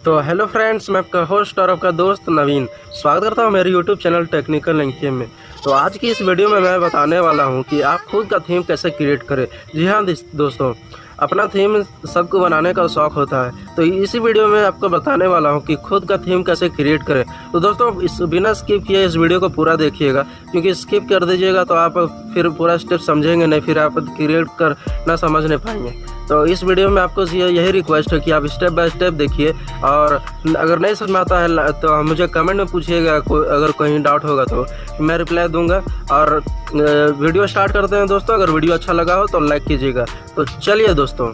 तो hello friends, मैं आपका होस्ट और आपका दोस्त नवीन स्वागत करता हूं मेरे यूट्यूब चैनल टेक्निकल में। तो आज की इस वीडियो में मैं बताने वाला हूं कि आप खुद का थीम कैसे क्रिएट करें। जी हाँ दोस्तों, अपना थीम सबको बनाने का शौक़ होता है, तो इसी वीडियो में आपको बताने वाला हूं कि खुद का थीम कैसे क्रिएट करें। तो दोस्तों, इस बिना स्किप किए इस वीडियो को पूरा देखिएगा, क्योंकि स्किप कर दीजिएगा तो आप फिर पूरा स्टेप समझेंगे नहीं, फिर आप क्रिएट कर ना समझ नहीं पाएंगे। तो इस वीडियो में आपको यही रिक्वेस्ट है कि आप स्टेप बाय स्टेप देखिए, और अगर नहीं समझ में आता है तो मुझे कमेंट में पूछिएगा, अगर कहीं डाउट होगा तो मैं रिप्लाई दूंगा। और वीडियो स्टार्ट करते हैं दोस्तों। अगर वीडियो अच्छा लगा हो तो लाइक कीजिएगा। तो चलिए दोस्तों,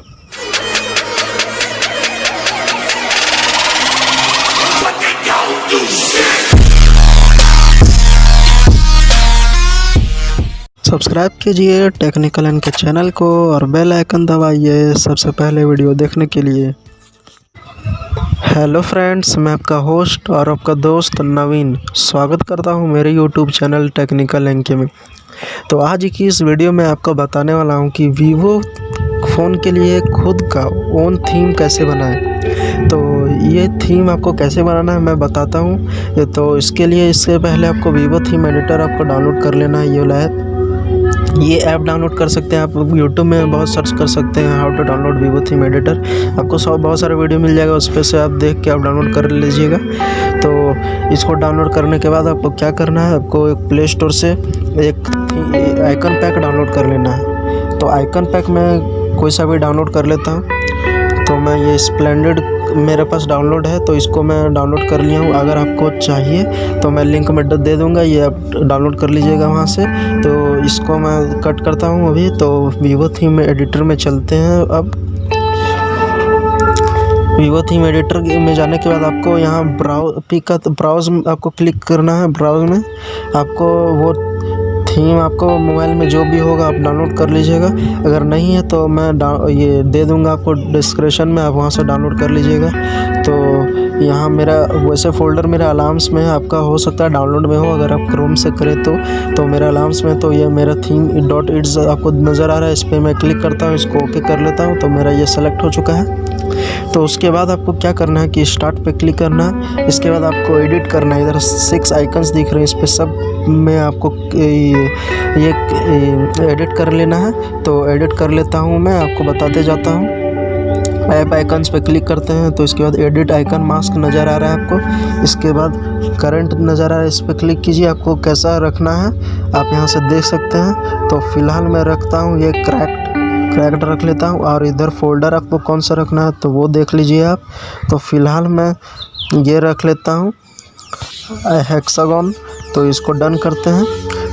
सब्सक्राइब कीजिए टेक्निकल के चैनल को और बेल आइकन दबाइए सबसे पहले वीडियो देखने के लिए। हेलो फ्रेंड्स, मैं आपका होस्ट और आपका दोस्त नवीन स्वागत करता हूं मेरे यूट्यूब चैनल टेक्निकल में। तो आज की इस वीडियो में आपको बताने वाला हूं कि वीवो फ़ोन के लिए खुद का ओन थीम कैसे बनाएं। तो ये थीम आपको कैसे बनाना है मैं बताता हूं। तो इसके लिए इससे पहले आपको वीवो थीम एडिटर आपको डाउनलोड कर लेना है। ये वाला ऐप, ये ऐप डाउनलोड कर सकते हैं आप यूट्यूब में बहुत सर्च कर सकते हैं how to download Vivo theme editor. आपको बहुत सारे वीडियो मिल जाएगा, उस पर से आप देख के आप डाउनलोड कर लीजिएगा। तो इसको डाउनलोड करने के बाद आपको क्या करना है, आपको एक प्ले स्टोर से एक आइकन पैक डाउनलोड कर लेना है। तो आइकन पैक में कोई सा भी डाउनलोड कर लेता हूँ। तो मैं ये स्प्लेंडेड मेरे पास डाउनलोड है, तो इसको मैं डाउनलोड कर लिया हूँ। अगर आपको चाहिए तो मैं लिंक में दे दूँगा, ये आप डाउनलोड कर लीजिएगा वहाँ से। तो इसको मैं कट करता हूँ अभी। तो वीवो थीम एडिटर में चलते हैं। अब वीवो थीम एडिटर में जाने के बाद आपको यहाँ ब्राउज आपको क्लिक करना है। ब्राउज में आपको वो थीम आपको मोबाइल में जो भी होगा आप डाउनलोड कर लीजिएगा। अगर नहीं है तो मैं ये दे दूंगा आपको डिस्क्रिप्शन में, आप वहाँ से डाउनलोड कर लीजिएगा। तो यहाँ मेरा वैसे फ़ोल्डर मेरा अलार्म्स में है, आपका हो सकता है डाउनलोड में हो। अगर आप क्रोम से करें तो मेरा अलार्म्स में, तो ये मेरा थीम .its आपको नज़र आ रहा है। इस पर मैं क्लिक करता हूँ, इसको ओके कर लेता हूँ। तो मेरा ये सेलेक्ट हो चुका है। तो उसके बाद आपको क्या करना है कि स्टार्ट पे क्लिक करना है। इसके बाद आपको एडिट करना है। इधर 6 आइकन्स दिख रहे हैं, इस पर सब में आपको ये एडिट कर लेना है। तो एडिट कर लेता हूँ, मैं आपको बताते जाता हूँ। ऐप आइकन्स पे क्लिक करते हैं, तो इसके बाद एडिट आइकन मास्क नज़र आ रहा है आपको। इसके बाद करंट नज़र आ रहा है, इस पर क्लिक कीजिए। आपको कैसा रखना है आप यहाँ से देख सकते हैं। तो फिलहाल मैं रखता हूँ ये क्रैक्ड रख लेता हूँ। और इधर फोल्डर आपको कौन सा रखना है तो वो देख लीजिए आप। तो फिलहाल मैं ये रख लेता हूँ हेक्सागन। तो इसको डन करते हैं।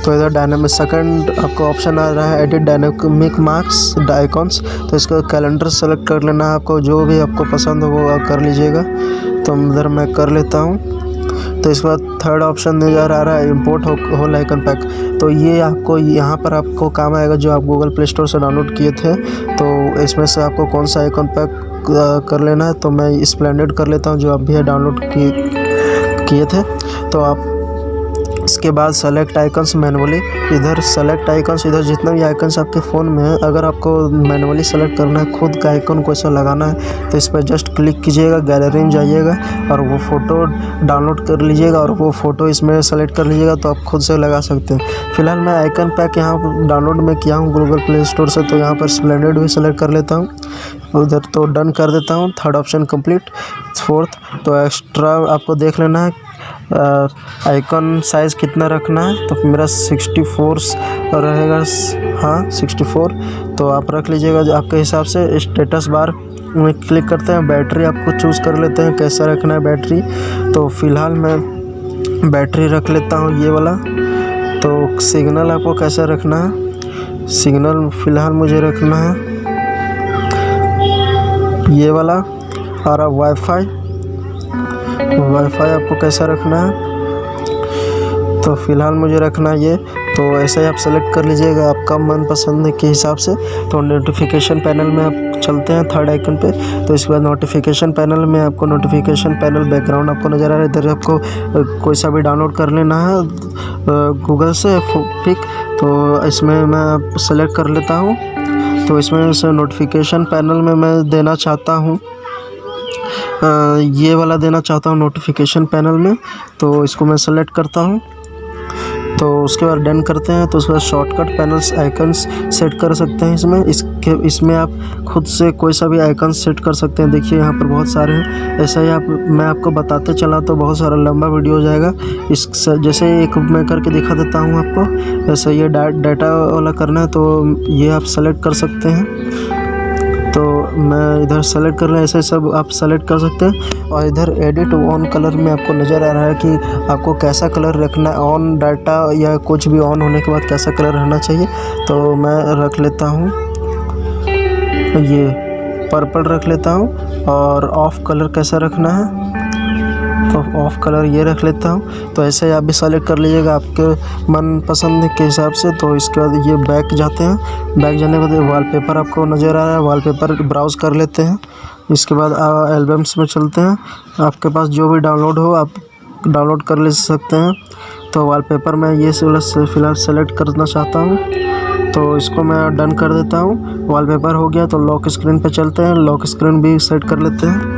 तो इधर डायनामिक सेकंड आपको ऑप्शन आ रहा है, एडिट डायनामिक मार्क्स आइकॉन्स। तो इसका कैलेंडर सेलेक्ट कर लेना है आपको, जो भी आपको पसंद हो वो कर लीजिएगा। तो इधर मैं कर लेता हूँ। तो इसके बाद थर्ड ऑप्शन नज़र आ रहा है इंपोर्ट होल आइकन पैक। तो ये आपको यहाँ पर आपको काम आएगा, जो आप गूगल प्ले स्टोर से डाउनलोड किए थे। तो इसमें से आपको कौन सा आइकन पैक कर लेना है। तो मैं स्प्लेंडेड कर लेता हूँ, जो आप भी डाउनलोड किए थे। तो आप इसके बाद सेलेक्ट आइकन्स मैनुअली, इधर सेलेक्ट आइकन्स, इधर जितना भी आइकन्स आपके फ़ोन में है, अगर आपको मैनुअली सेलेक्ट करना है, खुद का आइकन को ऐसा लगाना है, तो इस पर जस्ट क्लिक कीजिएगा, गैलरी में जाइएगा और वो फ़ोटो डाउनलोड कर लीजिएगा और वो फ़ोटो इसमें सेलेक्ट कर लीजिएगा। तो आप खुद से लगा सकते हैं। फिलहाल मैं आइकन पैक यहाँ डाउनलोड में किया हूँ गूगल प्ले स्टोर से, तो यहाँ पर स्प्लेंडेड भी सेलेक्ट कर लेता हूँ। उधर तो डन कर देता हूँ। Third option complete. फोर्थ, तो एक्स्ट्रा आपको देख लेना है आइकन साइज़ कितना रखना है। तो मेरा 64 रहेगा, हाँ 64। तो आप रख लीजिएगा जो आपके हिसाब से। स्टेटस बार में क्लिक करते हैं, बैटरी आपको चूज़ कर लेते हैं कैसा रखना है बैटरी। तो फिलहाल मैं बैटरी रख लेता हूँ ये वाला। तो सिग्नल आपको कैसा रखना है, सिग्नल फ़िलहाल मुझे रखना है ये वाला। और अब वाईफाई आपको कैसा रखना है, तो फ़िलहाल मुझे रखना है ये। तो ऐसे ही आप सेलेक्ट कर लीजिएगा आपका मनपसंद के हिसाब से। तो नोटिफिकेशन पैनल में आप चलते हैं थर्ड आइकन पे। तो इसके बाद नोटिफिकेशन पैनल में आपको नोटिफिकेशन पैनल बैकग्राउंड आपको नज़र आ रहा है। इधर आपको कोई सा भी डाउनलोड कर लेना है गूगल से पिक। तो इसमें मैं सेलेक्ट कर लेता हूँ। तो इसमें से नोटिफिकेशन पैनल में मैं देना चाहता हूँ ये वाला देना चाहता हूँ नोटिफिकेशन पैनल में, तो इसको मैं सेलेक्ट करता हूँ। तो उसके बाद डन करते हैं। तो उसके बाद शॉर्टकट पैनल्स आइकन्स सेट कर सकते हैं इसमें आप खुद से कोई सा भी आइकन सेट कर सकते हैं। देखिए यहाँ पर बहुत सारे हैं। ऐसा ही मैं आपको बताते चला तो बहुत सारा लंबा वीडियो हो जाएगा। जैसे एक मैं करके दिखा देता हूँ आपको। ऐसा ये डाटा वाला करना है तो ये आप सेलेक्ट कर सकते हैं। तो मैं इधर सेलेक्ट कर रहा हूँ, ऐसे सब आप सेलेक्ट कर सकते हैं। और इधर एडिट ऑन कलर में आपको नज़र आ रहा है कि आपको कैसा कलर रखना है। ऑन डाटा या कुछ भी ऑन होने के बाद कैसा कलर रहना चाहिए। तो मैं रख लेता हूँ ये पर्पल रख लेता हूँ। और ऑफ कलर कैसा रखना है तो ऑफ कलर ये रख लेता हूँ। तो ऐसे आप भी सेलेक्ट कर लीजिएगा आपके मन पसंद के हिसाब से। तो इसके बाद ये बैक जाते हैं। बैक जाने के बाद वॉलपेपर आपको नज़र आ रहा है, वॉलपेपर ब्राउज़ कर लेते हैं। इसके बाद एल्बम्स में चलते हैं। आपके पास जो भी डाउनलोड हो आप डाउनलोड कर ले सकते हैं। तो वॉलपेपर में ये फ़िलहाल सेलेक्ट करना चाहता हूँ, तो इसको मैं डन कर देता हूँ। वॉलपेपर हो गया। तो लॉक स्क्रीन पे चलते हैं। लॉक स्क्रीन भी सेट कर लेते हैं।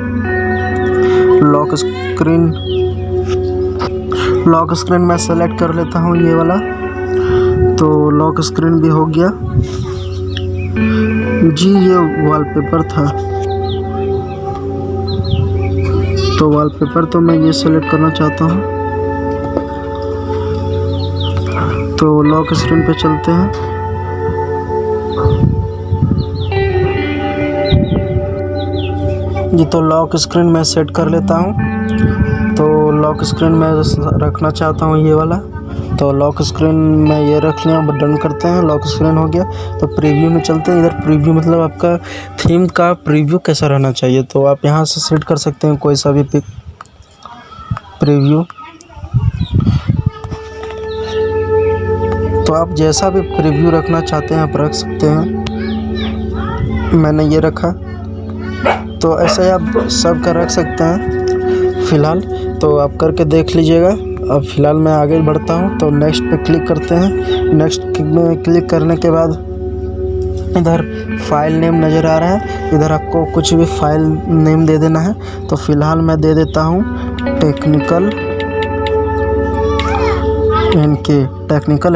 लॉक स्क्रीन मैं सेलेक्ट कर लेता हूँ ये वाला। तो लॉक स्क्रीन भी हो गया जी। ये वॉलपेपर था, तो वॉलपेपर तो मैं ये सेलेक्ट करना चाहता हूँ। तो लॉक स्क्रीन पे चलते हैं। जी तो लॉक स्क्रीन मैं सेट कर लेता हूँ। तो लॉक स्क्रीन मैं रखना चाहता हूँ ये वाला। तो लॉक स्क्रीन में ये रख लिया। डन करते हैं। लॉक स्क्रीन हो गया। तो प्रीव्यू में चलते हैं। इधर प्रीव्यू मतलब आपका थीम का प्रीव्यू कैसा रहना चाहिए। तो आप यहाँ से सेट कर सकते हैं कोई सा भी प्रीव्यू। तो आप जैसा भी प्रीव्यू रखना चाहते हैं आप रख सकते हैं। मैंने ये रखा। तो ऐसे ही आप सब का रख सकते हैं फ़िलहाल। तो आप करके देख लीजिएगा। अब फ़िलहाल मैं आगे बढ़ता हूँ। तो नेक्स्ट पे क्लिक करते हैं। नेक्स्ट में क्लिक करने के बाद इधर फाइल नेम नज़र आ रहा है। इधर आपको कुछ भी फाइल नेम दे देना है। तो फ़िलहाल मैं दे देता हूँ टेक्निकल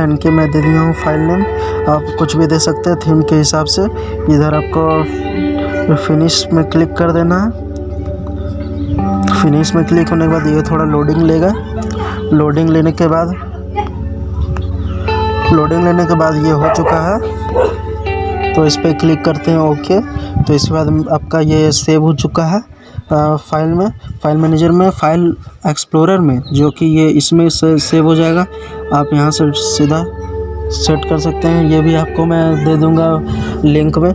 एनके मैं दे दिया हूँ फाइल नेम। आप कुछ भी दे सकते हैं थीम के हिसाब से। इधर आपको फिनिश में क्लिक कर देना है। फिनिश में क्लिक होने के बाद ये थोड़ा लोडिंग लेगा। लोडिंग लेने के बाद ये हो चुका है। तो इस पर क्लिक करते हैं ओके। तो इसके बाद आपका ये सेव हो चुका है फाइल मैनेजर में, फाइल एक्सप्लोरर में, जो कि ये इसमें से सेव हो जाएगा। आप यहाँ से सीधा सेट कर सकते हैं। ये भी आपको मैं दे दूँगा लिंक में,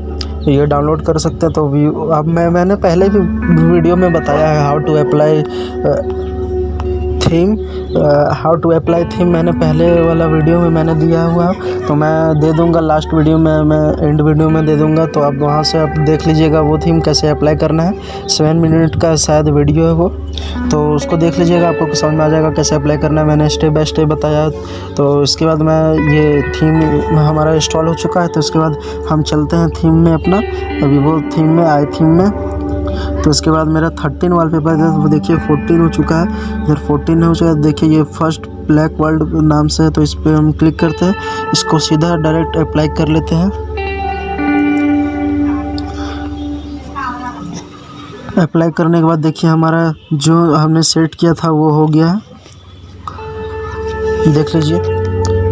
ये डाउनलोड कर सकते हैं। तो अब मैंने पहले भी वीडियो में बताया है हाउ टू अप्लाई थीम। मैंने पहले वाला वीडियो में मैंने दिया हुआ, तो मैं दे दूंगा लास्ट वीडियो में, मैं एंड वीडियो में दे दूंगा। तो आप वहां से आप देख लीजिएगा वो थीम कैसे अप्लाई करना है। 7 मिनट का शायद वीडियो है वो, तो उसको देख लीजिएगा, आपको समझ में आ जाएगा कैसे अप्लाई करना है। मैंने स्टेप बाय स्टेप बताया। तो इसके बाद मैं ये थीम हमारा इंस्टॉल हो चुका है। तो इसके बाद हम चलते हैं थीम में अपना, वीवो थीम में, आई थीम में। तो इसके बाद मेरा 13 वॉलपेपर है, वो देखिए 14 हो चुका है। इधर 14 हो चुका है। देखिए ये फर्स्ट ब्लैक वर्ल्ड नाम से है। तो इस पर हम क्लिक करते हैं, इसको सीधा डायरेक्ट अप्लाई कर लेते हैं। अप्लाई करने के बाद देखिए हमारा जो हमने सेट किया था वो हो गया है। देख लीजिए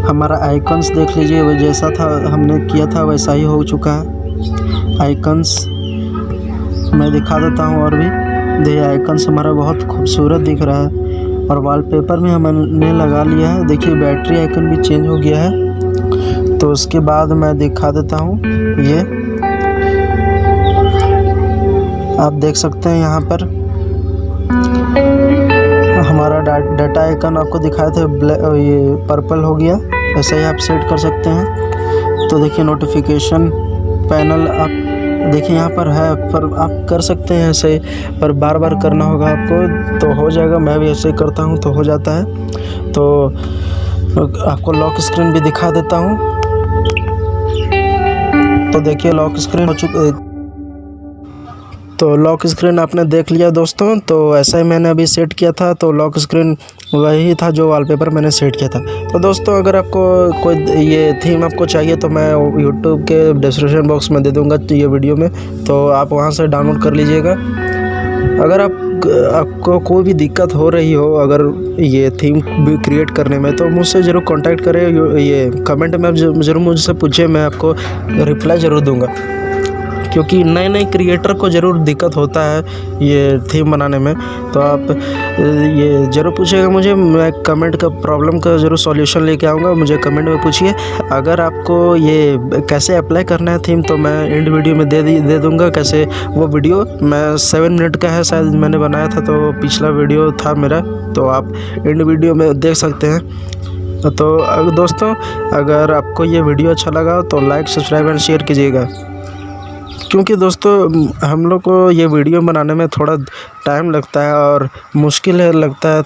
हमारा आइकन्स देख लीजिए, वो जैसा था हमने किया था वैसा ही हो चुका है। आइकन्स मैं दिखा देता हूँ और भी। देखिए आइकन्स हमारा बहुत खूबसूरत दिख रहा है। और वॉलपेपर में हमने लगा लिया है। देखिए बैटरी आइकन भी चेंज हो गया है। तो उसके बाद मैं दिखा देता हूँ, ये आप देख सकते हैं यहाँ पर हमारा डाटा आइकन आपको दिखाए थे, ये पर्पल हो गया। ऐसा ही आप सेट कर सकते हैं। तो देखिए नोटिफिकेशन पैनल आप देखिए यहाँ पर है, पर आप कर सकते हैं ऐसे, पर बार बार करना होगा आपको तो हो जाएगा। मैं भी ऐसे ही करता हूँ तो हो जाता है। तो आपको लॉक स्क्रीन भी दिखा देता हूँ। तो देखिए लॉक स्क्रीन हो चुका, तो लॉक स्क्रीन आपने देख लिया दोस्तों, तो ऐसा ही मैंने अभी सेट किया था। तो लॉक स्क्रीन वही था जो वॉलपेपर मैंने सेट किया था। तो दोस्तों अगर आपको कोई ये थीम आपको चाहिए तो मैं यूट्यूब के डिस्क्रिप्शन बॉक्स में दे दूंगा ये वीडियो में, तो आप वहां से डाउनलोड कर लीजिएगा। अगर आपको कोई भी दिक्कत हो रही हो अगर ये थीम क्रिएट करने में, तो मुझसे ज़रूर कांटेक्ट करें। ये कमेंट में ज़रूर मुझसे पूछिए, मैं आपको रिप्लाई ज़रूर दूंगा, क्योंकि नए नए क्रिएटर को ज़रूर दिक्कत होता है ये थीम बनाने में। तो आप ये ज़रूर पूछिएगा मुझे, मैं कमेंट का प्रॉब्लम का ज़रूर सॉल्यूशन लेके आऊँगा। मुझे कमेंट में पूछिए। अगर आपको ये कैसे अप्लाई करना है थीम, तो मैं एंड वीडियो में दे दूँगा कैसे। वो वीडियो मैं 7 मिनट का है शायद मैंने बनाया था, तो पिछला वीडियो था मेरा, तो आप एंड वीडियो में देख सकते हैं। तो दोस्तों अगर आपको ये वीडियो अच्छा लगा तो लाइक, सब्सक्राइब एंड शेयर कीजिएगा, क्योंकि दोस्तों हम लोग को ये वीडियो बनाने में थोड़ा टाइम लगता है और मुश्किल लगता है,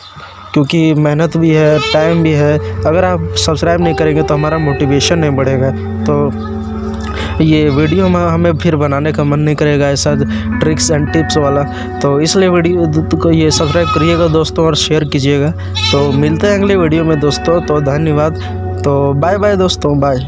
क्योंकि मेहनत भी है, टाइम भी है। अगर आप सब्सक्राइब नहीं करेंगे तो हमारा मोटिवेशन नहीं बढ़ेगा, तो ये वीडियो में हमें फिर बनाने का मन नहीं करेगा, ऐसा ट्रिक्स एंड टिप्स वाला। तो इसलिए वीडियो को ये सब्सक्राइब करिएगा दोस्तों और शेयर कीजिएगा। तो मिलते हैं अगले वीडियो में दोस्तों, तो धन्यवाद। तो बाय बाय दोस्तों, बाय।